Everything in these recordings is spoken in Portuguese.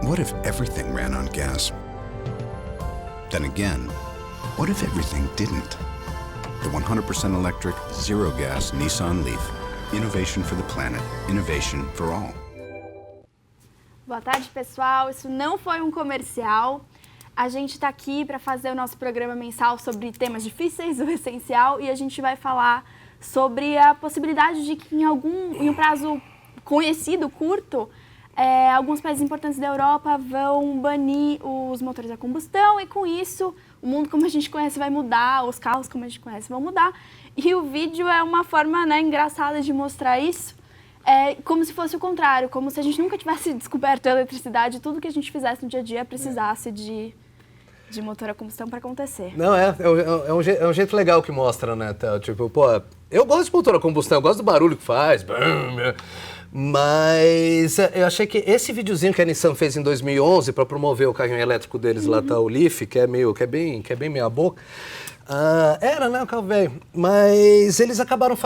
What if everything ran on gas? Then again, what if everything didn't? The 100% electric, zero gas Nissan Leaf. Innovation for the planet. Innovation for all. Boa tarde, pessoal. Isso não foi um comercial. A gente está aqui para fazer o nosso programa mensal sobre temas difíceis, o essencial, e a gente vai falar sobre a possibilidade de que em um prazo conhecido, curto, alguns países importantes da Europa vão banir os motores a combustão e, com isso, o mundo como a gente conhece vai mudar, os carros como a gente conhece vão mudar. E o vídeo é uma forma, engraçada de mostrar isso, como se fosse o contrário, como se a gente nunca tivesse descoberto a eletricidade, tudo que a gente fizesse no dia a dia precisasse de motor a combustão para acontecer. Não, é um jeito legal que mostra, né? Tipo, pô, eu gosto de motor a combustão, eu gosto do barulho que faz, mas eu achei que esse videozinho que a Nissan fez em 2011 para promover o carrinho elétrico deles lá, o Leaf, que é bem meia boca, era, né, o carro velho, mas eles acabaram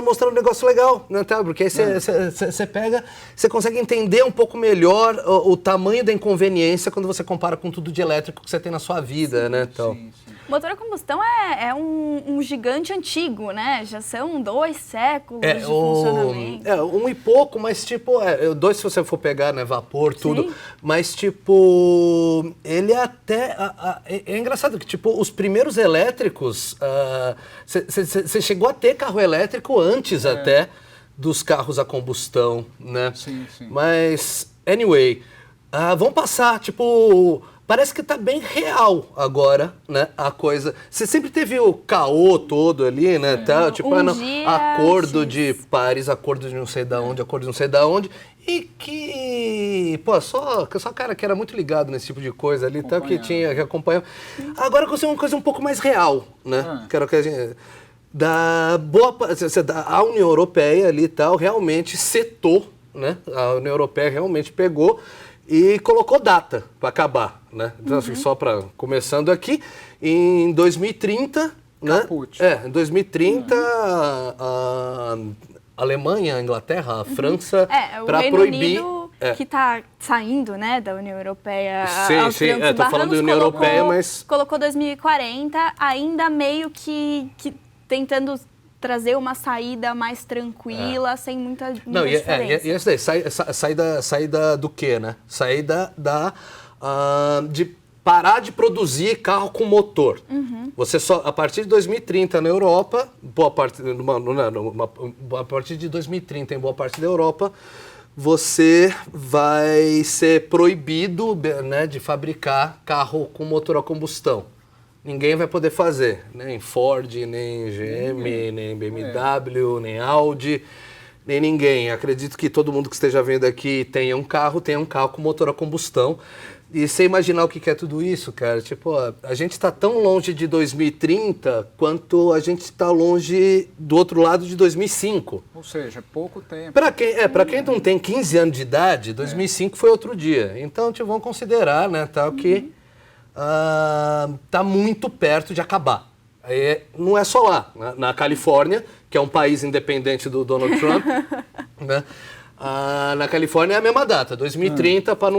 mostrando um negócio legal, né, porque aí você consegue entender um pouco melhor o tamanho da inconveniência quando você compara com tudo de elétrico que você tem na sua vida, né, então. Sim. Motor a combustão é um gigante antigo, né? Já são 2 séculos de funcionamento. Um e pouco, mas tipo, 2 se você for pegar, né, vapor, tudo. Sim. Mas tipo, ele até... É engraçado que, tipo, os primeiros elétricos, você chegou a ter carro elétrico antes até dos carros a combustão, né? Sim. Mas, anyway, vamos passar, tipo... Parece que tá bem real agora, né, a coisa. Você sempre teve o caô todo ali, né, tipo, acordo de Paris, acordo de não sei da onde, acordo de não sei da onde, e que, pô, só cara que era muito ligado nesse tipo de coisa ali, que acompanhava. Agora aconteceu uma coisa um pouco mais real, né, que era que a gente... A União Europeia ali e tal realmente setou, né, a União Europeia realmente pegou e colocou data para acabar, né? Então, assim, só para começando aqui, em 2030, né? Em 2030, a Alemanha, a Inglaterra, a França, para proibir... Unido, que está saindo, né, da União Europeia. Sim, estou falando da União Europeia, mas... Colocou 2040, ainda meio que tentando trazer uma saída mais tranquila, sem muita diferença. E essa daí, saída do quê, né? Saída de parar de produzir carro com motor. Você só, a partir de 2030 na Europa, a partir de 2030 em boa parte da Europa, você vai ser proibido, né, de fabricar carro com motor a combustão. Ninguém vai poder fazer, nem Ford, nem GM, nem BMW, nem Audi, nem ninguém. Acredito que todo mundo que esteja vendo aqui tenha um carro com motor a combustão. E você imaginar o que é tudo isso, cara? Tipo, a gente está tão longe de 2030 quanto a gente está longe do outro lado de 2005. Ou seja, pouco tempo. Para quem não tem 15 anos de idade, 2005 foi outro dia. Então, tipo, vamos considerar, né, que... tá muito perto de acabar. Não é só lá, na Califórnia, que é um país independente do Donald Trump, né? Na Califórnia é a mesma data, 2030, para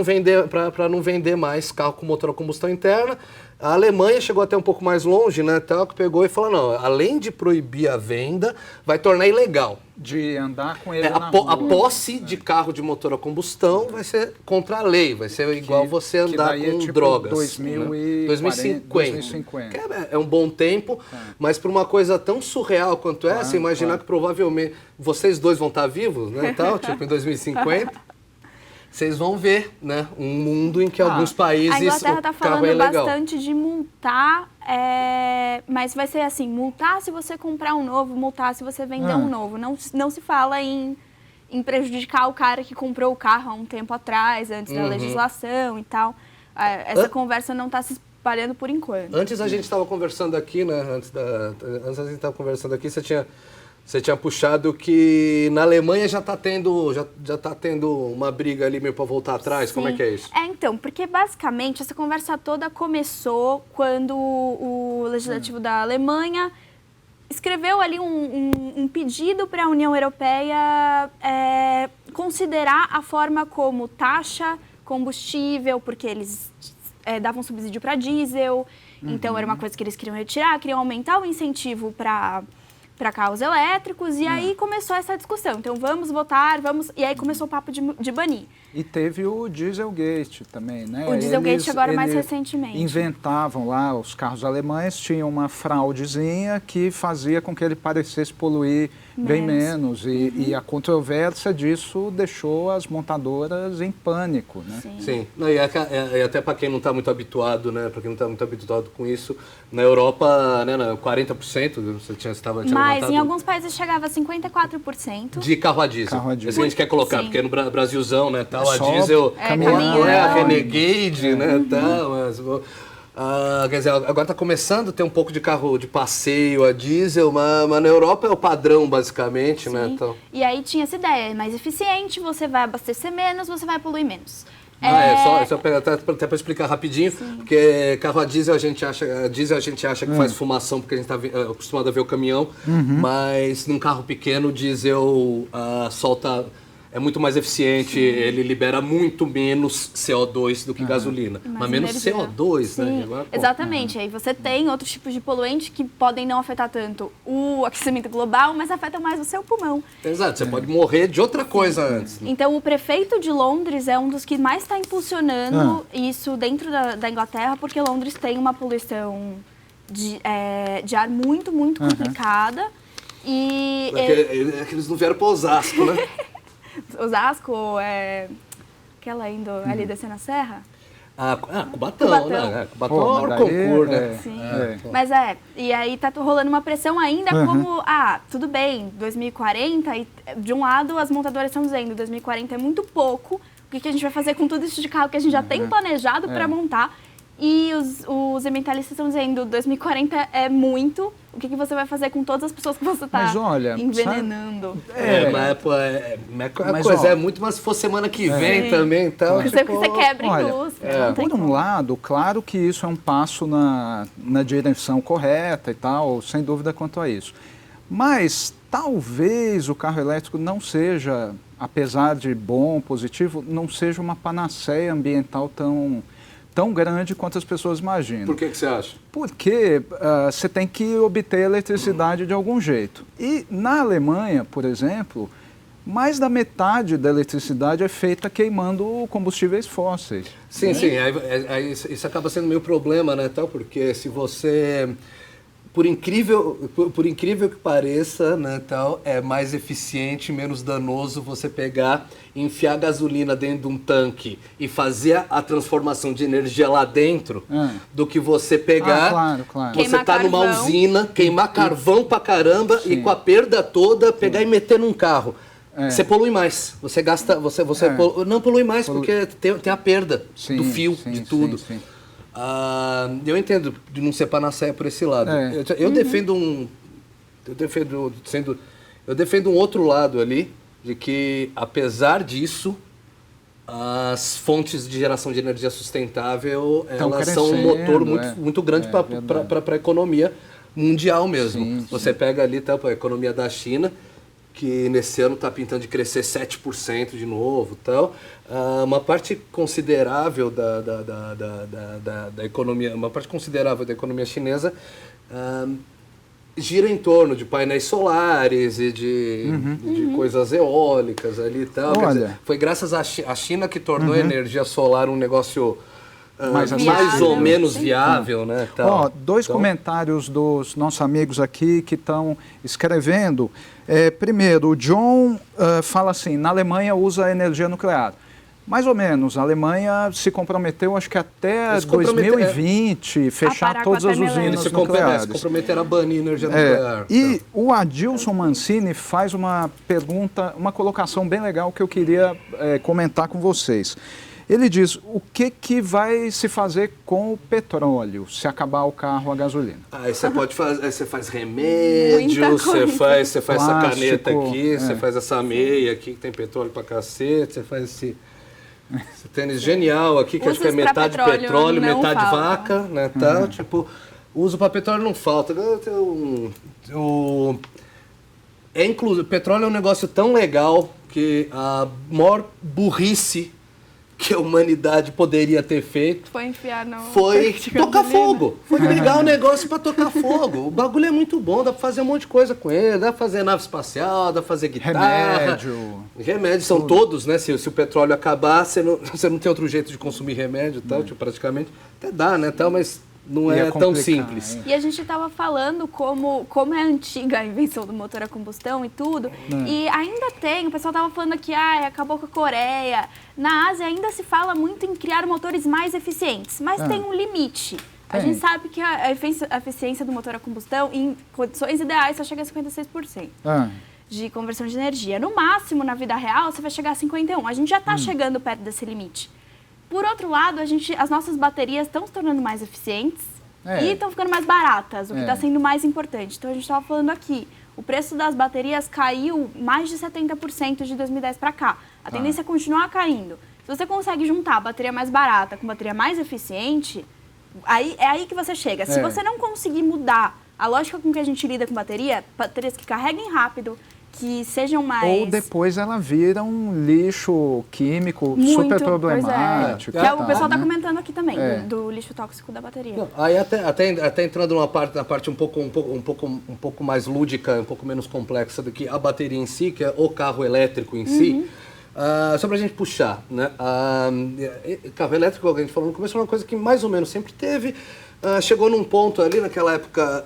não vender mais carro com motor a combustão interna. A Alemanha chegou até um pouco mais longe, né, que pegou e falou, não, além de proibir a venda, vai tornar ilegal. De andar com ele na rua. A posse de carro de motor a combustão vai ser contra a lei, vai ser igual você andar com tipo drogas. 2050. É um bom tempo, mas para uma coisa tão surreal quanto essa, imaginar que provavelmente vocês dois vão estar vivos, né, tipo em 2050... Vocês vão ver, né, um mundo em que alguns países... A Inglaterra está falando bastante de multar, mas vai ser assim, multar se você comprar um novo, multar se você vender um novo. Não se fala em prejudicar o cara que comprou o carro há um tempo atrás, antes da legislação e tal. Essa conversa não está se espalhando por enquanto. Antes a gente estava conversando aqui, né, antes a gente estava conversando aqui, você tinha puxado que na Alemanha já tá tendo uma briga ali meio para voltar atrás. Sim. Como é que é isso? Então, porque basicamente essa conversa toda começou quando o Legislativo da Alemanha escreveu ali um pedido para a União Europeia considerar a forma como taxa, combustível, porque eles davam subsídio para diesel, então era uma coisa que eles queriam retirar, queriam aumentar o incentivo para carros elétricos, e aí começou essa discussão. Então, vamos votar, e aí começou o papo de banir. E teve o Dieselgate também, né? O Dieselgate agora mais recentemente. Inventavam lá, os carros alemães tinham uma fraudezinha que fazia com que ele parecesse poluir bem menos. E a controvérsia disso deixou as montadoras em pânico, né? Sim. Não, e até para quem não está muito habituado, né? Para quem não está muito habituado com isso, na Europa, né, 40%, você estava Mas em alguns países chegava a 54%. De carro a diesel. É isso que a gente quer colocar, Sim. porque no Brasilzão, né, tal, a Só diesel caminhão. a Renegade, né, tal, mas... quer dizer, agora está começando a ter um pouco de carro de passeio a diesel, mas na Europa é o padrão, basicamente, né? Então... E aí tinha essa ideia, é mais eficiente, você vai abastecer menos, você vai poluir menos. Só até para explicar rapidinho, porque carro a diesel a gente acha que faz fumação, porque a gente está acostumado a ver o caminhão, mas num carro pequeno o diesel solta... É muito mais eficiente, ele libera muito menos CO2 do que gasolina. Mas menos energia. CO2, Sim, né? Agora, exatamente. Aí você tem outros tipos de poluentes que podem não afetar tanto o aquecimento global, mas afetam mais o seu pulmão. Exato, você pode morrer de outra coisa antes. Né? Então, o prefeito de Londres é um dos que mais está impulsionando isso dentro da Inglaterra, porque Londres tem uma poluição de ar muito, muito complicada. E é que eles não vieram para Osasco, né? Osasco, aquela indo ali descendo a serra. Cubatão, né? Cubatão é concurso, né? Sim. Mas e aí tá rolando uma pressão ainda como, tudo bem, 2040, e de um lado as montadoras estão dizendo, 2040 é muito pouco, o que a gente vai fazer com tudo isso de carro que a gente já tem planejado para montar? E os ambientalistas estão dizendo, 2040 é muito, o que você vai fazer com todas as pessoas que você está envenenando? É muito, mas se for semana que vem também, então... Você quebra a indústria. Por um lado, claro que isso é um passo na direção correta e tal, sem dúvida quanto a isso. Mas talvez o carro elétrico não seja, apesar de bom, positivo, não seja uma panaceia ambiental tão grande quanto as pessoas imaginam. Por que você acha? Porque você tem que obter eletricidade de algum jeito. E na Alemanha, por exemplo, mais da metade da eletricidade é feita queimando combustíveis fósseis. Sim. Aí isso acaba sendo meio problema, né? Porque se você... Por incrível que pareça, né, é mais eficiente, menos danoso você pegar, enfiar gasolina dentro de um tanque e fazer a transformação de energia lá dentro do que você pegar, claro. Você tá numa usina, queimar carvão pra caramba e com a perda toda pegar e meter num carro. Você polui mais, você gasta, não polui mais porque tem a perda do fio, de tudo. Sim. Eu entendo de não ser panaceia por esse lado. Eu defendo um outro lado ali, de que apesar disso, as fontes de geração de energia sustentável elas são um motor muito grande para a economia mundial mesmo. Você pega ali a economia da China, que nesse ano está pintando de crescer 7% de novo, uma parte considerável da economia, da economia chinesa gira em torno de painéis solares e de coisas eólicas ali e tal. Quer dizer, foi graças à China que tornou a energia solar um negócio mais ou menos viável, né? Dois comentários dos nossos amigos aqui que estão escrevendo. Primeiro, o John fala assim, na Alemanha usa energia nuclear. Mais ou menos, a Alemanha se comprometeu, acho que até 2020, fechar todas as usinas nucleares. Se comprometeram a banir energia nuclear. E o Adilson Mancini faz uma pergunta, uma colocação bem legal que eu queria comentar com vocês. Ele diz, o que vai se fazer com o petróleo se acabar o carro a gasolina? Aí você pode fazer, você faz remédio, você faz essa caneta aqui, você faz essa meia aqui que tem petróleo pra cacete, você faz esse tênis genial aqui, que acho que é metade petróleo, metade vaca, né, tal, uso para petróleo não falta. Petróleo é um negócio tão legal que a maior burrice que a humanidade poderia ter feito Foi enfiar no... foi de tocar gasolina. fogo. Foi pegar o negócio pra tocar fogo. O bagulho é muito bom, dá pra fazer um monte de coisa com ele. Dá pra fazer nave espacial, dá pra fazer guitarra. Remédios são todos, né? Se o petróleo acabar, você não tem outro jeito de consumir remédio e tal, tipo, praticamente. Até dá, né? Tal, mas não é tão simples. E a gente estava falando como é antiga a invenção do motor a combustão e tudo. E ainda tem, o pessoal estava falando aqui, acabou com a Coreia. Na Ásia ainda se fala muito em criar motores mais eficientes, mas tem um limite. A gente sabe que a eficiência do motor a combustão, em condições ideais, só chega a 56%. De conversão de energia. No máximo, na vida real, você vai chegar a 51%. A gente já está chegando perto desse limite. Por outro lado, as nossas baterias estão se tornando mais eficientes e estão ficando mais baratas, o que está sendo mais importante. Então, a gente estava falando aqui, o preço das baterias caiu mais de 70% de 2010 para cá. A tendência é continuar caindo. Se você consegue juntar a bateria mais barata com a bateria mais eficiente, é aí que você chega. Se você não conseguir mudar a lógica com que a gente lida com baterias que carreguem rápido, que sejam mais... Ou depois ela vira um lixo químico super problemático. Que o pessoal está comentando aqui também, do lixo tóxico da bateria. Não, aí até entrando na parte um pouco mais lúdica, um pouco menos complexa do que a bateria em si, que é o carro elétrico em si, só pra gente puxar, né? Carro elétrico, como a gente falou no começo, é uma coisa que mais ou menos sempre teve. Chegou num ponto ali, naquela época,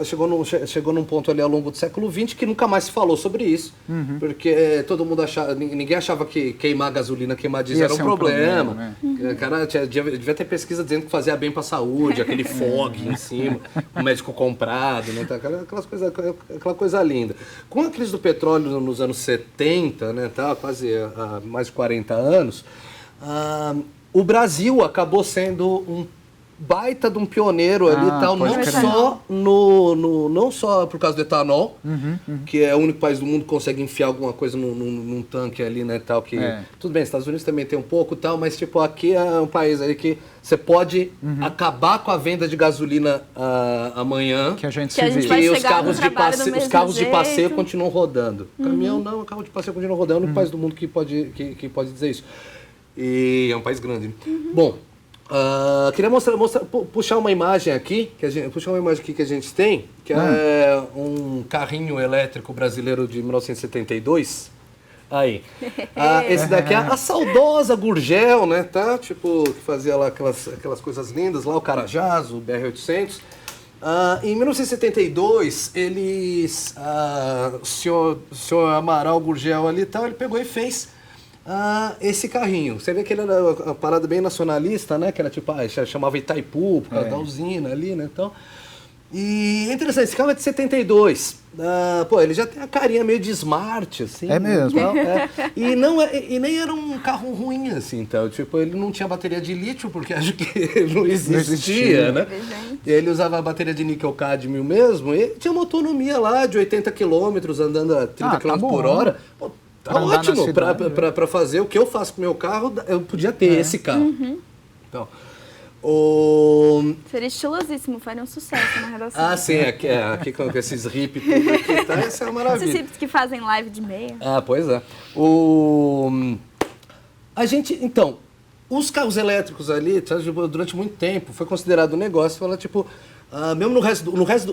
chegou num ponto ali ao longo do século XX que nunca mais se falou sobre isso, porque todo mundo achava, ninguém achava que queimar gasolina, queimar diesel era um problema. Cara, devia ter pesquisa dizendo que fazia bem para a saúde, aquele fog em cima, o médico comprado, né, aquela coisa linda. Com a crise do petróleo nos anos 70, né, quase há mais de 40 anos, o Brasil acabou sendo um baita de um pioneiro ali e tal, não só por causa do etanol, que é o único país do mundo que consegue enfiar alguma coisa num tanque ali, né, tal, que... Tudo bem, Estados Unidos também tem um pouco tal, mas tipo, aqui é um país aí que você pode acabar com a venda de gasolina amanhã, que a gente vai e os chegar carros, os carros de passeio continuam rodando. Caminhão não, o carro de passeio continua rodando, é o único país do mundo que pode dizer isso. E é um país grande. Bom, queria puxar uma imagem aqui que a gente tem, que é um carrinho elétrico brasileiro de 1972. Aí. Esse daqui é a saudosa Gurgel, né, tá? Tipo, que fazia lá aquelas coisas lindas, lá o Carajás, o BR-800. Em 1972, o senhor Amaral Gurgel ali e tal, ele pegou e fez esse carrinho. Você vê que ele era uma parada bem nacionalista, né? Que era tipo, chamava Itaipu, por causa da usina ali, né? Então, e é interessante, esse carro é de 72. Ele já tem a carinha meio de smart, assim. É mesmo. Então, e nem era um carro ruim, assim, então. Tipo, ele não tinha bateria de lítio, porque acho que não existia, né? E ele usava a bateria de níquel-cádmio mesmo, e tinha uma autonomia lá de 80 km, andando a 30 km por hora. Pô, tá ótimo, para fazer o que eu faço com o meu carro, eu podia ter esse carro. Então, seria estilosíssimo, faria um sucesso na redação. Sim, aqui com esses hippies tudo aqui, tá? Essa é uma maravilha. Esses hippies que fazem live de meia. Pois é. Então, os carros elétricos ali, durante muito tempo, foi considerado um negócio, fala tipo... mesmo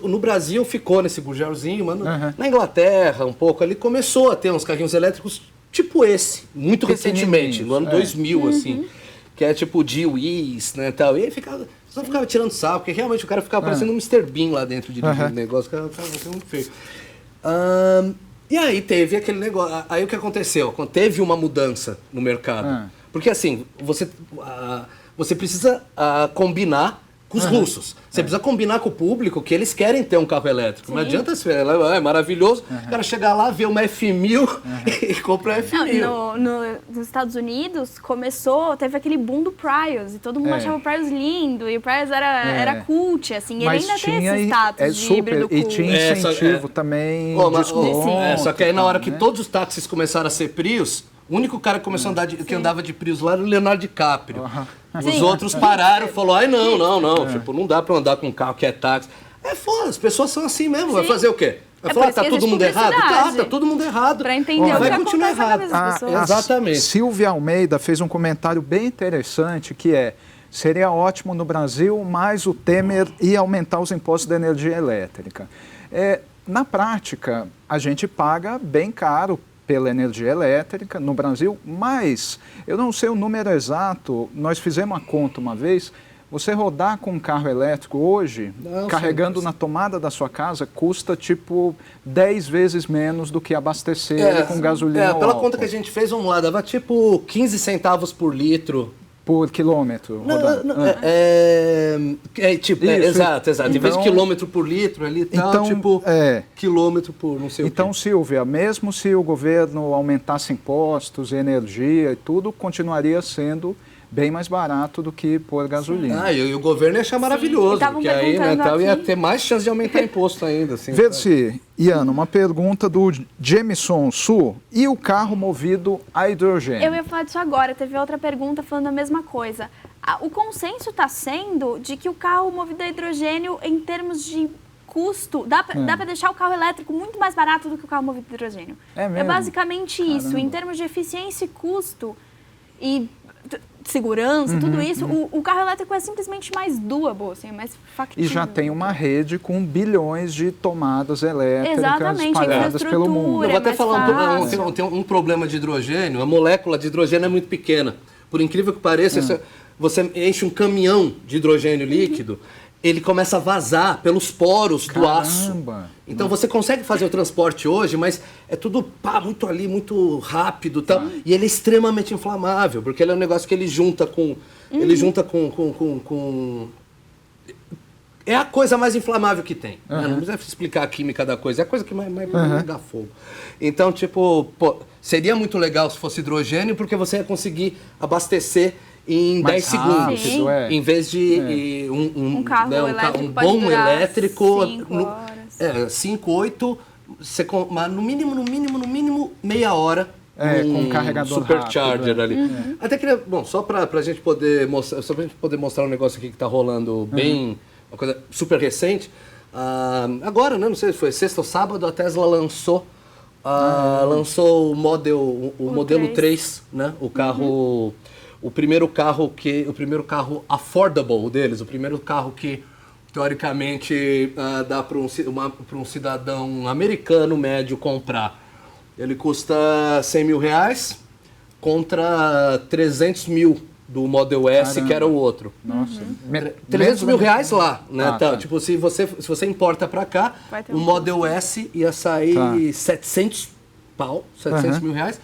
no Brasil ficou nesse Gurgelzinho, mas na Inglaterra, um pouco ali, começou a ter uns carrinhos elétricos tipo esse, muito recentemente, no ano 2000, assim, que é tipo G-Wiz, né, tal, e aí só ficava tirando sarro, porque realmente o cara ficava parecendo um Mr. Bean lá dentro de negócio, o cara ficava muito feio. E aí teve aquele negócio, aí o que aconteceu? Teve uma mudança no mercado, porque assim, você precisa combinar com os russos. Você precisa combinar com o público que eles querem ter um carro elétrico. Não adianta ser, é maravilhoso, o cara chegar lá, ver uma F1000 e comprar a F1000. Nos Estados Unidos, teve aquele boom do Prius, e todo mundo achava o Prius lindo, e o Prius era cult, assim, mas ele ainda tem esse status de híbrido e cult. tinha incentivo também, desconto. Só que aí na hora que todos os táxis começaram a ser Prius, o único cara que começou que andava de Prius lá era o Leonardo DiCaprio. Os outros pararam e falaram, não, tipo, não dá pra andar com um carro que é táxi. É foda, as pessoas são assim mesmo, vai fazer o quê? Vai É falar, por isso tá que todo existe mundo errado? publicidade. Tá todo mundo errado. Para entender o vai que continuar acontece na errado. cabeça das pessoas. Exatamente. Silvia Almeida fez um comentário bem interessante que seria ótimo no Brasil, mas o Temer ia aumentar os impostos da energia elétrica. Na prática, a gente paga bem caro pela energia elétrica no Brasil, mas eu não sei o número exato, nós fizemos uma conta uma vez, você rodar com um carro elétrico hoje, carregando na tomada da sua casa, custa tipo 10 vezes menos do que abastecer ele com gasolina ou pela álcool. conta que a gente fez, vamos lá, dava tipo 15 centavos por litro. Por quilômetro. Exato. Então, em vez de quilômetro por litro ali, então, quilômetro por não sei o quê. Então, Silvia, mesmo se o governo aumentasse impostos, energia e tudo, continuaria sendo bem mais barato do que pôr gasolina. E o governo ia achar maravilhoso, porque aí ia ter mais chance de aumentar imposto ainda. Assim, Versi, Iana, uma pergunta do Jameson Su. E o carro movido a hidrogênio? Eu ia falar disso agora. Teve outra pergunta falando a mesma coisa. O consenso está sendo de que o carro movido a hidrogênio, em termos de custo, dá para deixar o carro elétrico muito mais barato do que o carro movido a hidrogênio. É mesmo? É basicamente isso. Caramba. Em termos de eficiência e custo e segurança, tudo isso, o carro elétrico é simplesmente mais doable, assim, mais factível. E já tem uma rede com bilhões de tomadas elétricas Exatamente, espalhadas pelo mundo. Eu vou até falar fácil. tem um problema de hidrogênio, a molécula de hidrogênio é muito pequena. Por incrível que pareça, você enche um caminhão de hidrogênio líquido, ele começa a vazar pelos poros do aço. Então você consegue fazer o transporte hoje, mas é tudo muito ali, muito rápido, tal. E ele é extremamente inflamável, porque ele é um negócio que ele junta com é a coisa mais inflamável que tem. Né? Não precisa explicar a química da coisa, é a coisa que mais dá fogo. Então, seria muito legal se fosse hidrogênio, porque você ia conseguir abastecer em mais 10 segundos. Sim. Em vez de um carro elétrico um pode bom durar elétrico. 5 horas. 5, 8, mas no mínimo meia hora. Com um carregador supercharger rápido, ali. Até queria, só pra gente poder mostrar, mostrar um negócio aqui que tá rolando bem, uma coisa super recente. Agora, né, não sei se foi sexta ou sábado, a Tesla lançou o modelo 3, né? O carro, o primeiro carro affordable deles, o primeiro carro que teoricamente dá para um cidadão americano médio comprar. Ele custa R$100 mil contra 300 mil do Model S. Caramba. Que era o outro. Nossa. 300 mil reais lá, né? Tipo, se você importa para cá, o Model S ia sair 700 mil reais.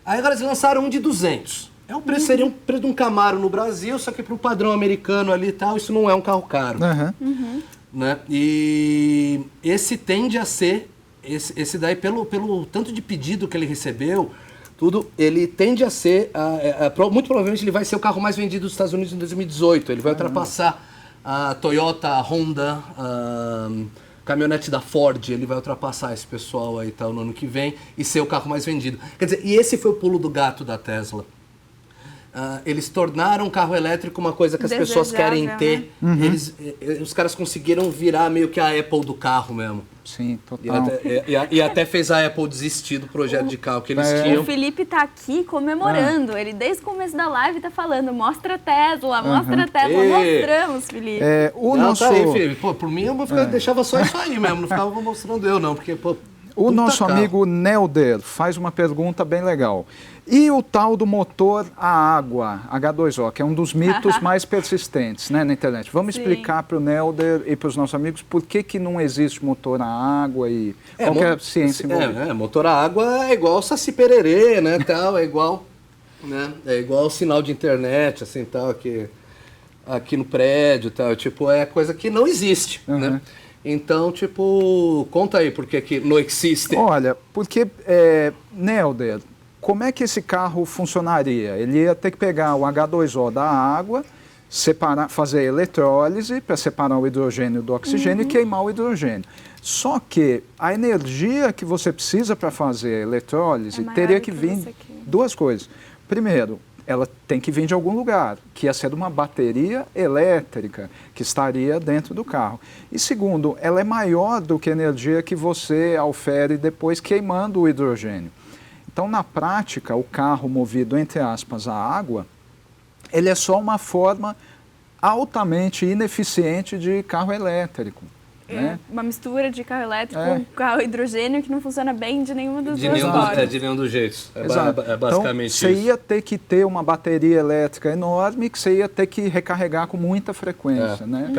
Aí agora eles lançaram um de 200. O preço seria um preço de um Camaro no Brasil, só que para o padrão americano ali e tal, isso não é um carro caro. Né? E esse tende a ser, esse daí, pelo tanto de pedido que ele recebeu, ele tende a ser, muito provavelmente ele vai ser o carro mais vendido dos Estados Unidos em 2018. Ele vai ultrapassar a Toyota, a Honda, caminhonete da Ford. Ele vai ultrapassar esse pessoal aí no ano que vem e ser o carro mais vendido. Quer dizer, e esse foi o pulo do gato da Tesla. Eles tornaram o carro elétrico uma coisa que as pessoas querem ter. Né? Os caras conseguiram virar meio que a Apple do carro mesmo. Sim, total. E até fez a Apple desistir do projeto de carro que eles tinham. O Felipe tá aqui comemorando. Ele, desde o começo da live, tá falando: mostra a Tesla, mostra a Tesla. Mostramos, Felipe. Tá aí, Felipe. Por mim, eu deixava só isso aí mesmo. Não ficava mostrando eu, não. Porque, o nosso amigo Nelder faz uma pergunta bem legal. E o tal do motor a água, H2O, que é um dos mitos mais persistentes, né, na internet. Vamos explicar para o Nelder e para os nossos amigos por que não existe motor a água e qual é a ciência envolvida. Motor a água é igual Saci Pererê, né, tal, é igual sinal de internet, assim, tal, aqui no prédio, tal, é coisa que não existe, né? Então, conta aí por que não existe. Olha, porque, Nelder, como é que esse carro funcionaria? Ele ia ter que pegar o H2O da água, fazer eletrólise para separar o hidrogênio do oxigênio e queimar o hidrogênio. Só que a energia que você precisa para fazer a eletrólise teria que vir duas coisas. Primeiro, ela tem que vir de algum lugar, que ia ser uma bateria elétrica que estaria dentro do carro. E segundo, ela é maior do que a energia que você aufere depois queimando o hidrogênio. Então, na prática, o carro movido, entre aspas, a água, ele é só uma forma altamente ineficiente de carro elétrico. Né? Uma mistura de carro elétrico com carro hidrogênio que não funciona bem de nenhuma das duas nenhum formas. de nenhum dos jeitos. Exato. É basicamente então, isso. você ia ter que ter uma bateria elétrica enorme que você ia ter que recarregar com muita frequência. Né?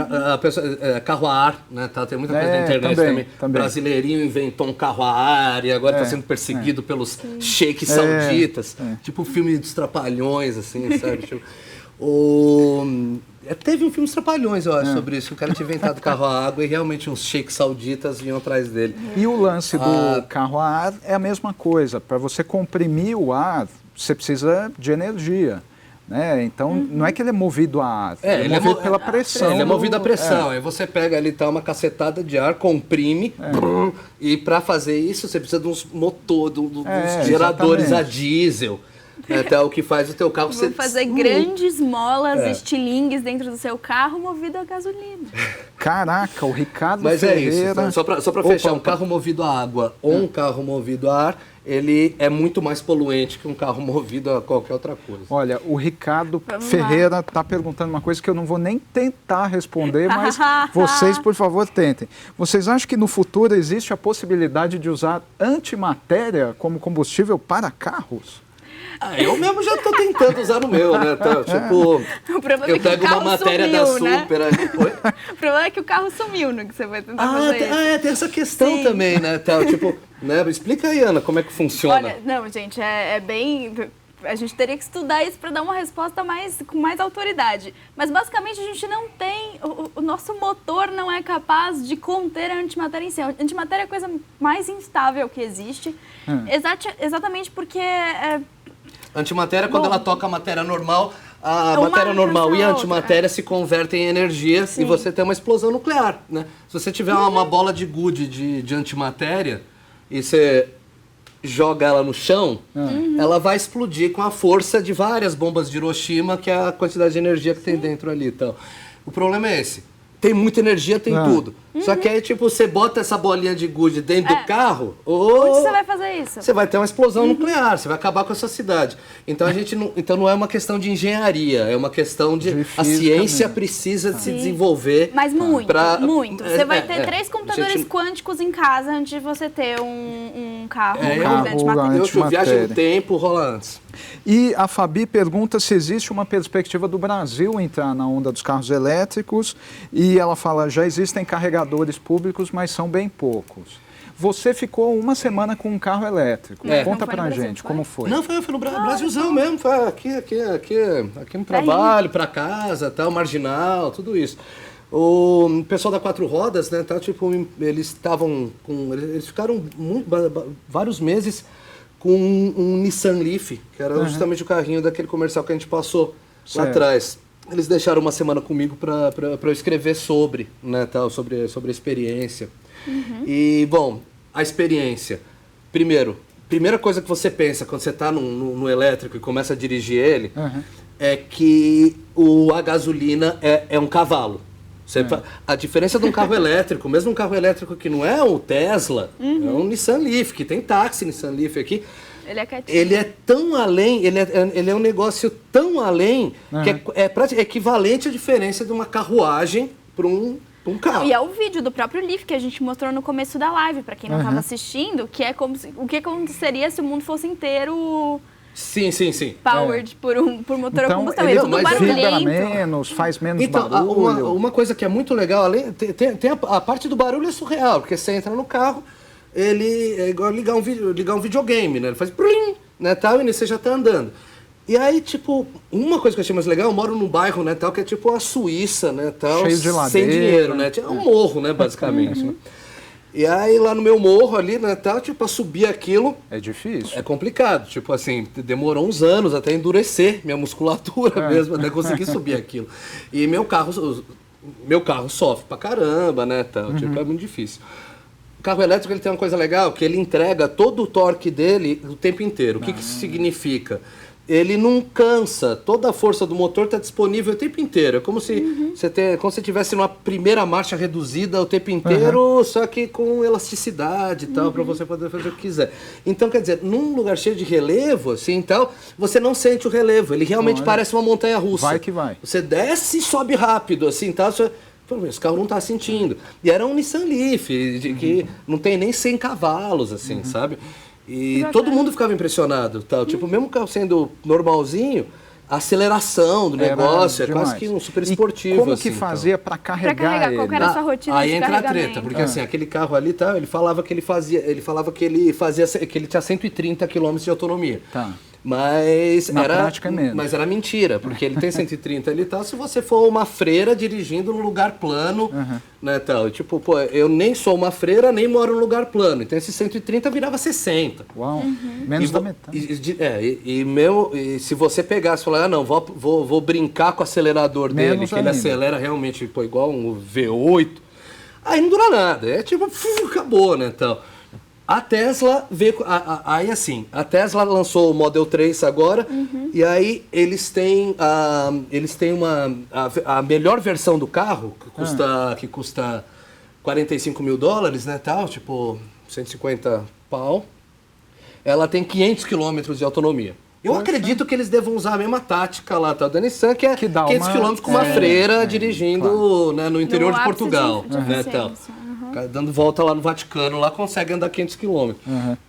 Carro a ar, né? Tem muita coisa na internet também. Brasileirinho inventou um carro a ar e agora está sendo perseguido pelos sheiks sauditas. Tipo filme dos Trapalhões, assim, sabe? Tipo, teve um filme dos Trapalhões, eu acho, sobre isso. O cara tinha inventado carro a água e realmente uns sheiks sauditas vinham atrás dele. E o lance do carro a ar é a mesma coisa. Para você comprimir o ar, você precisa de energia. Né? Então, não é que ele é movido a ar, ele é movido pela pressão. Ele é movido a pressão. Aí você pega ali, uma cacetada de ar, comprime, e para fazer isso você precisa de uns motores, uns geradores a diesel. Até o que faz o teu carro ser... fazer grandes molas, estilingues dentro do seu carro movido a gasolina. Caraca, o Ricardo Mas Ferreira... é isso, só para fechar, um carro movido a água ou um carro movido a ar, ele é muito mais poluente que um carro movido a qualquer outra coisa. Olha, o Ricardo Ferreira está perguntando uma coisa que eu não vou nem tentar responder, mas vocês, por favor, tentem. Vocês acham que no futuro existe a possibilidade de usar antimatéria como combustível para carros? Eu mesmo já estou tentando usar o meu, né? Tipo, eu pego uma matéria da Super... O problema é que o carro sumiu no que você vai tentar fazer isso. Tem essa questão também, né? Tipo, né? Explica aí, Ana, como é que funciona. Olha, não, gente, é bem... A gente teria que estudar isso para dar uma resposta com mais autoridade. Mas, basicamente, a gente não tem... O nosso motor não é capaz de conter a antimatéria em si. A antimatéria é a coisa mais instável que existe. Exatamente porque... Antimatéria, quando ela toca a matéria normal, a matéria normal e a antimatéria se convertem em energia e você tem uma explosão nuclear, né? Se você tiver uma bola de gude de antimatéria e você joga ela no chão, ela vai explodir com a força de várias bombas de Hiroshima, que é a quantidade de energia que tem dentro ali. Então, o problema é esse. Tem muita energia, tem tudo. Só que aí, tipo, você bota essa bolinha de gude dentro do carro... Onde você vai fazer isso? Você vai ter uma explosão nuclear, você vai acabar com essa cidade. Então, não é uma questão de engenharia, é uma questão de a ciência precisa se desenvolver... Mas muito. Você vai ter 3 computadores quânticos em casa antes de você ter um carro. Eu viajo no tempo, rola antes. E a Fabi pergunta se existe uma perspectiva do Brasil entrar na onda dos carros elétricos. E ela fala, já existem carregadores públicos, mas são bem poucos. Você ficou uma semana com um carro elétrico. Conta pra gente, como foi? Não, foi no Brasilzão mesmo. Foi aqui no trabalho, pra casa, tal, marginal, tudo isso. O pessoal da 4 Rodas, né, tipo, eles ficaram vários meses com um Nissan Leaf, que era justamente o carrinho daquele comercial que a gente passou lá atrás. Eles deixaram uma semana comigo para eu escrever sobre, né, sobre a experiência. E, bom, a experiência. Primeira coisa que você pensa quando você está no elétrico e começa a dirigir ele, é que a gasolina é um cavalo. A diferença de um carro elétrico, mesmo um carro elétrico que não é o Tesla, é um Nissan Leaf, que tem táxi Nissan Leaf aqui. Ele é tão além, ele é um negócio tão além, que é equivalente à diferença de uma carruagem para um carro. E é o vídeo do próprio Leaf que a gente mostrou no começo da live, para quem não estava assistindo, que é o que aconteceria se o mundo fosse inteiro... Sim. Powered por motor a combustão. Ele tudo vibra menos, faz menos barulho. Uma coisa que é muito legal, tem a parte do barulho é surreal, porque você entra no carro, ele é igual ligar um videogame, né? Ele faz plim, né, tal, e você já tá andando. E aí, tipo, uma coisa que eu achei mais legal, eu moro num bairro, né, tal, que é tipo a Suíça, né, tal, cheio de ladeira, sem dinheiro, né? É um morro, né, basicamente, né? E aí, lá no meu morro ali, né, tal, tipo, pra subir aquilo... É difícil. É complicado. Tipo assim, demorou uns anos até endurecer minha musculatura mesmo, até conseguir subir aquilo. E meu carro sofre pra caramba, né, tal, tipo, é muito difícil. O carro elétrico, ele tem uma coisa legal, que ele entrega todo o torque dele o tempo inteiro. O que isso significa? ele não cansa. Toda a força do motor está disponível o tempo inteiro. É como se você tivesse numa primeira marcha reduzida o tempo inteiro, só que com elasticidade e tal, para você poder fazer o que quiser. Então, quer dizer, num lugar cheio de relevo, assim, tal, você não sente o relevo. Ele realmente parece uma montanha-russa. Vai que vai. Você desce e sobe rápido, assim, tal. Você... Esse carro não está sentindo. E era um Nissan Leaf, que não tem nem 100 cavalos, assim, sabe? E todo mundo ficava impressionado, tal. Tipo, mesmo o carro sendo normalzinho, a aceleração do negócio é quase que um super esportivo. E como assim, que fazia para carregar ele? Qual que era a sua rotina aí de entra a carregamento? treta, porque assim, aquele carro ali, tá, ele falava que ele tinha 130 km de autonomia. Tá. Mas Na prática é menos. Mas era mentira, porque ele tem 130 ali e tal, se você for uma freira dirigindo num lugar plano, né, tal. Tipo, pô, eu nem sou uma freira, nem moro num lugar plano. Então esse 130 virava 60. Uau, menos da metade. E se você pegasse e falar, não, vou brincar com o acelerador dele, que ele acelera realmente, pô, igual um V8, aí não dura nada. É tipo, acabou, né, tal. A Tesla veio... Aí, assim, a Tesla lançou o Model 3 agora, e aí eles têm a melhor versão do carro, que custa $45 mil, né, tal, tipo, 150 pau. Ela tem 500 km de autonomia. Eu acredito que eles devam usar a mesma tática lá, tá, da Nissan, que é 500 km com uma freira dirigindo, né, no interior de Portugal, né, tal. Dando volta lá no Vaticano, lá consegue andar 500 km.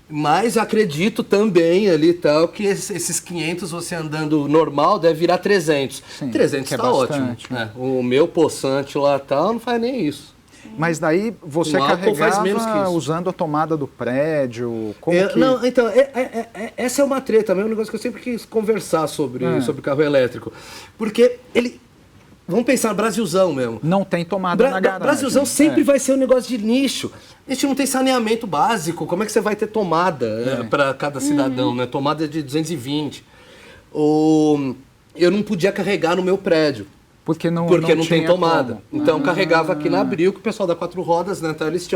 Mas acredito também ali tal que esses 500 você andando normal deve virar 300. Sim, 300 está ótimo. Né? O meu poçante lá tal não faz nem isso. Mas daí você carregava usando a tomada do prédio? Não, então, essa é uma treta, mesmo um negócio que eu sempre quis conversar sobre carro elétrico. Porque ele... Vamos pensar, Brasilzão mesmo. Não tem tomada na garagem. Brasilzão sempre vai ser um negócio de nicho. A gente não tem saneamento básico. Como é que você vai ter tomada para cada cidadão, né? Tomada de 220. Eu não podia carregar no meu prédio. Porque não tem tomada. Como. Então carregava aqui na Abril, que o pessoal da 4 rodas, né? Então, eles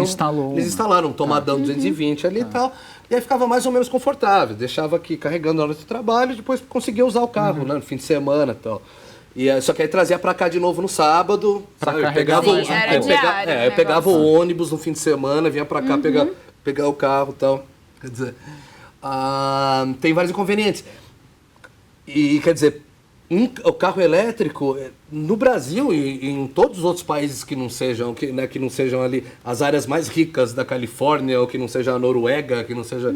instalaram um tomadão 220 ali e tal. E aí ficava mais ou menos confortável. Deixava aqui carregando na hora do trabalho e depois conseguia usar o carro, né? No fim de semana e tal. Só que aí trazia pra cá de novo no sábado. Pra carregar. Eu pegava o ônibus no fim de semana, vinha pra cá pegar o carro e tal. Quer dizer, tem vários inconvenientes. E, quer dizer, o carro elétrico, no Brasil e em todos os outros países que não sejam ali as áreas mais ricas da Califórnia, ou que não seja a Noruega, que não seja...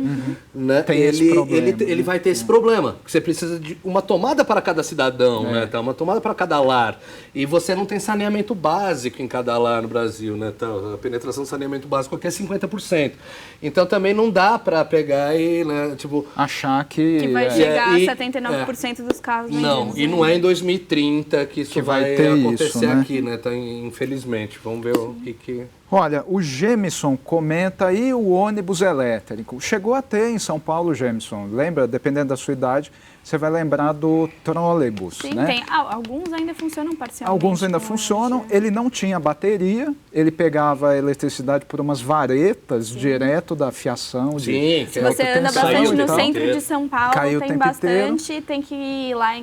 Né, ele vai ter esse problema. Que você precisa de uma tomada para cada cidadão, né, tá, uma tomada para cada lar. E você não tem saneamento básico em cada lar no Brasil. Né, tá, a penetração do saneamento básico aqui é 50%. Então também não dá para pegar e... Né, tipo, achar que vai chegar a 79% dos carros. Não, e não é em 2030 que isso vai acontecer isso, né? Aqui, né? Tá, infelizmente. Vamos ver o que... Olha, o Gemison comenta aí o ônibus elétrico. Chegou a ter em São Paulo, Gemison. Lembra? Dependendo da sua idade, você vai lembrar do trolebus. Sim, né? tem. Alguns ainda funcionam parcialmente. Alguns ainda funcionam. Ele não tinha bateria. Ele pegava a eletricidade por umas varetas direto da fiação. Sim, se você anda bastante no centro de São Paulo, tem bastante, tem que ir lá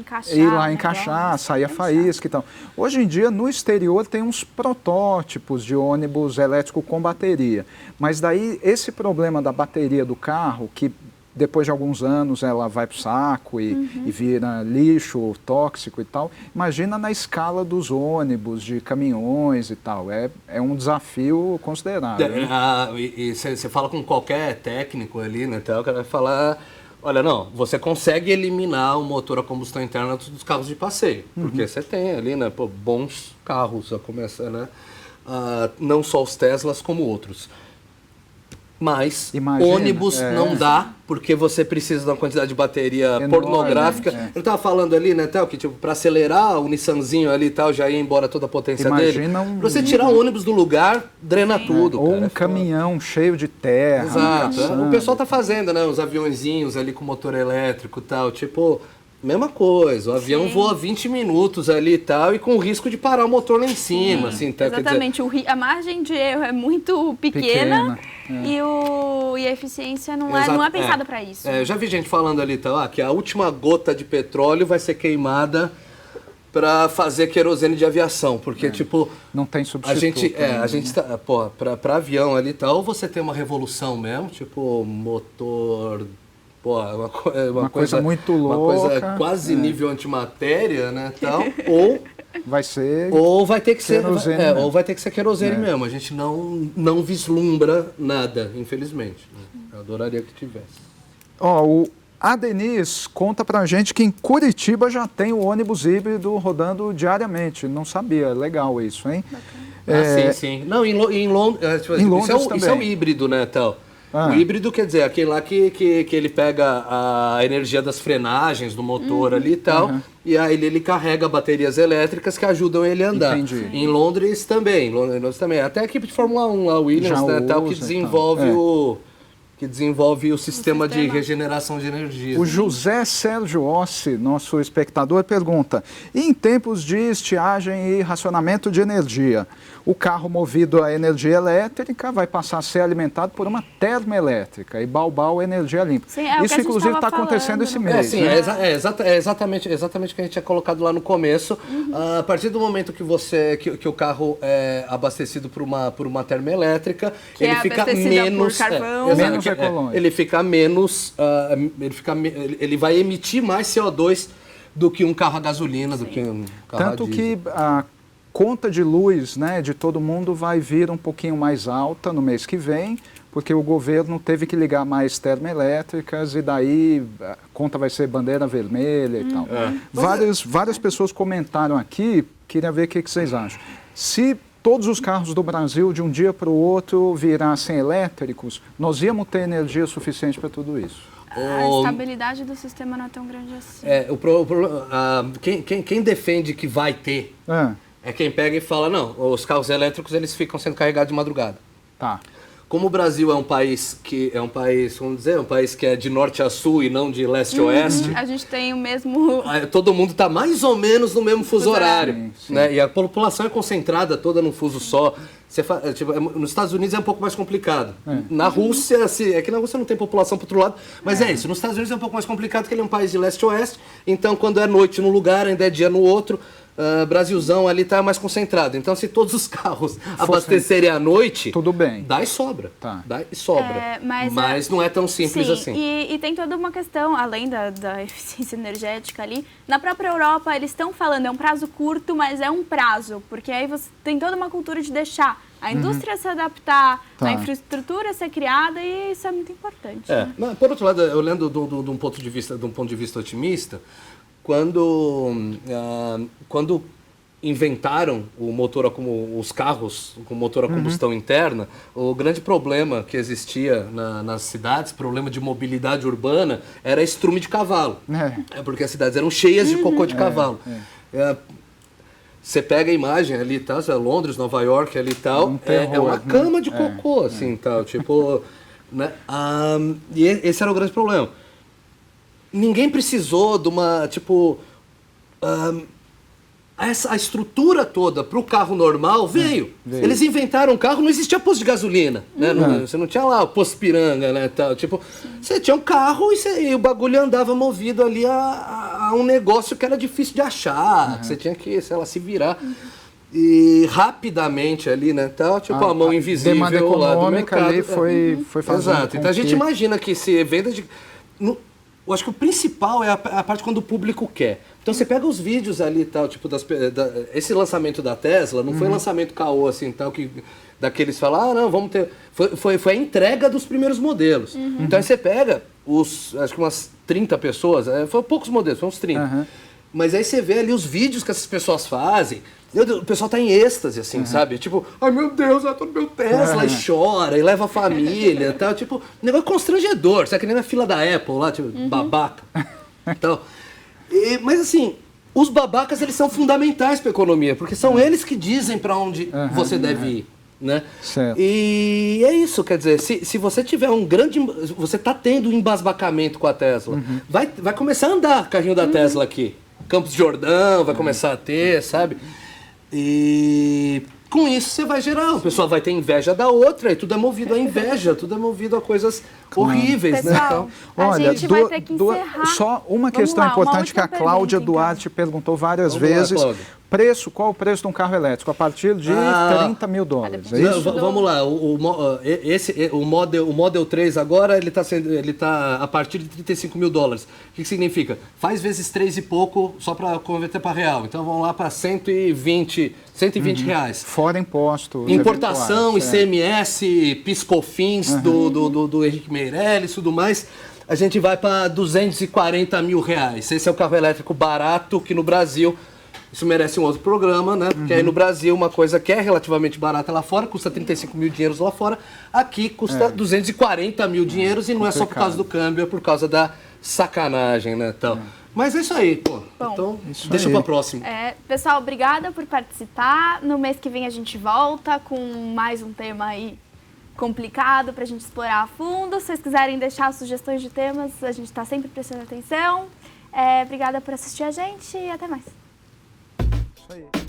encaixar. Sair a faísca e tal. Hoje em dia, no exterior, tem uns protótipos de ônibus elétrico com bateria. Mas daí, esse problema da bateria do carro, que depois de alguns anos ela vai para o saco e vira lixo tóxico e tal, imagina na escala dos ônibus, de caminhões e tal. É um desafio considerável. E você fala com qualquer técnico ali, né, o cara vai falar... Olha, não, você consegue eliminar o motor a combustão interna dos carros de passeio, porque você tem ali, né, bons carros a começar, né? Não só os Teslas, como outros. Mas ônibus não dá, porque você precisa de uma quantidade de bateria pornográfica. Eu estava falando ali, né, Théo, que tipo, para acelerar o Nissanzinho ali e tal, já ia embora toda a potência dele. Pra você tirar o ônibus do lugar, drena tudo. Ou cara, um caminhão cheio de terra. Exato. O pessoal tá fazendo, né, os aviãozinhos ali com motor elétrico e tal, tipo... mesma coisa. O avião Sim. voa 20 minutos ali e tal, e com o risco de parar o motor lá em cima. Assim, tá? Quer dizer, Exatamente, a margem de erro é muito pequena, e a eficiência não é pensada para isso. Eu já vi gente falando ali tá, que a última gota de petróleo vai ser queimada para fazer querosene de aviação, porque tipo Não tem substituto. a gente tá, pô, para avião ali e tal, você tem uma revolução mesmo, tipo motor, pô, uma coisa muito uma coisa louca, quase nível antimatéria, né, tal, ou vai ter que ser querosene mesmo. ou vai ter que ser querosene mesmo. A gente não vislumbra nada, infelizmente. Eu adoraria que tivesse. A Denise conta pra gente que em Curitiba já tem o ônibus híbrido rodando diariamente. Não sabia, legal isso, hein? Sim. Não, em Londres, isso é um híbrido, né, tal. O híbrido quer dizer aquele lá que ele pega a energia das frenagens do motor ali e tal, e aí ele carrega baterias elétricas que ajudam ele a andar. Entendi. Em Londres também. Até a equipe de Fórmula 1, a Williams, né, tal, que desenvolve o sistema de regeneração de energia. O José Sérgio Ossi, nosso espectador, pergunta: em tempos de estiagem e racionamento de energia, o carro movido a energia elétrica vai passar a ser alimentado por uma termoelétrica e Baubau energia limpa. Sim, isso, inclusive, está acontecendo esse mês. É exatamente o que a gente tinha colocado lá no começo. A partir do momento que o carro é abastecido por uma termoelétrica, ele fica menos... Menos ecológico. Ele fica menos... ele vai emitir mais CO2 do que um carro a gasolina, do que um carro a Tanto diesel. que a conta de luz, né, de todo mundo vai vir um pouquinho mais alta no mês que vem, porque o governo teve que ligar mais termoelétricas e daí a conta vai ser bandeira vermelha e tal. Várias pessoas comentaram aqui, queria ver o que vocês acham. Se todos os carros do Brasil, de um dia para o outro, virassem elétricos, nós íamos ter energia suficiente para tudo isso. A estabilidade do sistema não é tão grande assim. Quem defende que vai ter é quem pega e fala, não, os carros elétricos eles ficam sendo carregados de madrugada. Tá. Como o Brasil é um país que é de norte a sul e não de leste a oeste, a gente tem o mesmo... todo mundo está mais ou menos no mesmo fuso horário. Sim. Né? E a população é concentrada toda num fuso só. Nos Estados Unidos é um pouco mais complicado. Na Rússia, é que na Rússia não tem população para outro lado, mas é isso. Nos Estados Unidos é um pouco mais complicado porque ele é um país de leste a oeste, então quando é noite num lugar, ainda é dia no outro. Brasilzão ali está mais concentrado. Então, se todos os carros abastecerem à noite, tudo bem. Dá e sobra. Tá. Dá e sobra. Mas não é tão simples assim. E tem toda uma questão, além da eficiência energética ali. Na própria Europa, eles estão falando, é um prazo curto, mas é um prazo. Porque aí você tem toda uma cultura de deixar a indústria se adaptar, a infraestrutura ser criada, e isso é muito importante. Né? Mas, por outro lado, olhando de um ponto de vista otimista, quando inventaram os carros com motor a combustão interna, o grande problema que existia nas cidades, problema de mobilidade urbana, era estrume de cavalo. Porque as cidades eram cheias de cocô de cavalo. Você pega a imagem ali, tá? Londres, Nova York ali e tal, é uma cama de cocô, assim, tal, tipo, né? E esse era o grande problema. Ninguém precisou de uma, a estrutura toda para o carro normal veio. Eles inventaram um carro, não existia posto de gasolina, né? Você não tinha lá o posto piranga, né? Tal. Você tinha um carro e o bagulho andava movido ali a um negócio que era difícil de achar, que você tinha que, sei lá, se virar. E rapidamente ali, né, tal, a mão invisível demanda lá do econômica mercado. Ali foi fazendo. Exato. Então a gente imagina que se venda de... Eu acho que o principal é a parte quando o público quer. Então você pega os vídeos ali e tal, esse lançamento da Tesla não foi lançamento caô assim tal, daqueles falam, não, vamos ter... Foi a entrega dos primeiros modelos. Então aí você pega acho que umas 30 pessoas, foram poucos modelos, foram uns 30. Mas aí você vê ali os vídeos que essas pessoas fazem, o pessoal tá em êxtase, assim, sabe? Ai meu Deus, eu tô no meu Tesla, e chora, e leva a família, tal, negócio constrangedor, sabe? Que nem na fila da Apple lá, babaca. Então, mas assim, os babacas, eles são fundamentais pra economia, porque são eles que dizem pra onde você deve ir. né? Certo. E é isso, quer dizer, se você tiver você tá tendo um embasbacamento com a Tesla, vai começar a andar carrinho da Tesla aqui. Campos de Jordão vai começar a ter, sabe? E com isso você vai gerar, o pessoal vai ter inveja da outra, e tudo é movido a inveja, tudo é movido a coisas horríveis, né? Pessoal, Então, a gente vai ter que encerrar. Só uma Vamos questão lá, uma importante que a última Cláudia pergunta, então. Duarte perguntou várias Vamos lá, vezes. Cláudia. Qual o preço de um carro elétrico? A partir de 30 mil dólares, é Não, isso? vamos lá, o Model 3 agora, ele tá a partir de 35 mil dólares. O que significa? Faz vezes 3 e pouco, só para converter para real. Então vamos lá para 120 reais. Fora impostos. Importação, eventuais, ICMS, PIS/COFINS do Henrique Meirelles e tudo mais, a gente vai para 240 mil reais. Esse é o carro elétrico barato que no Brasil, isso merece um outro programa, né? Porque aí no Brasil uma coisa que é relativamente barata lá fora, custa 35 mil dinheiros lá fora, aqui custa 240 mil dinheiros e não é só por causa do câmbio, é por causa da sacanagem, né? Então, mas é isso aí, pô. Bom, Então, isso deixa aí. pra próxima. Pessoal, obrigada por participar. No mês que vem a gente volta com mais um tema aí complicado pra gente explorar a fundo. Se vocês quiserem deixar sugestões de temas, a gente tá sempre prestando atenção. Obrigada por assistir a gente e até mais. Isso aí.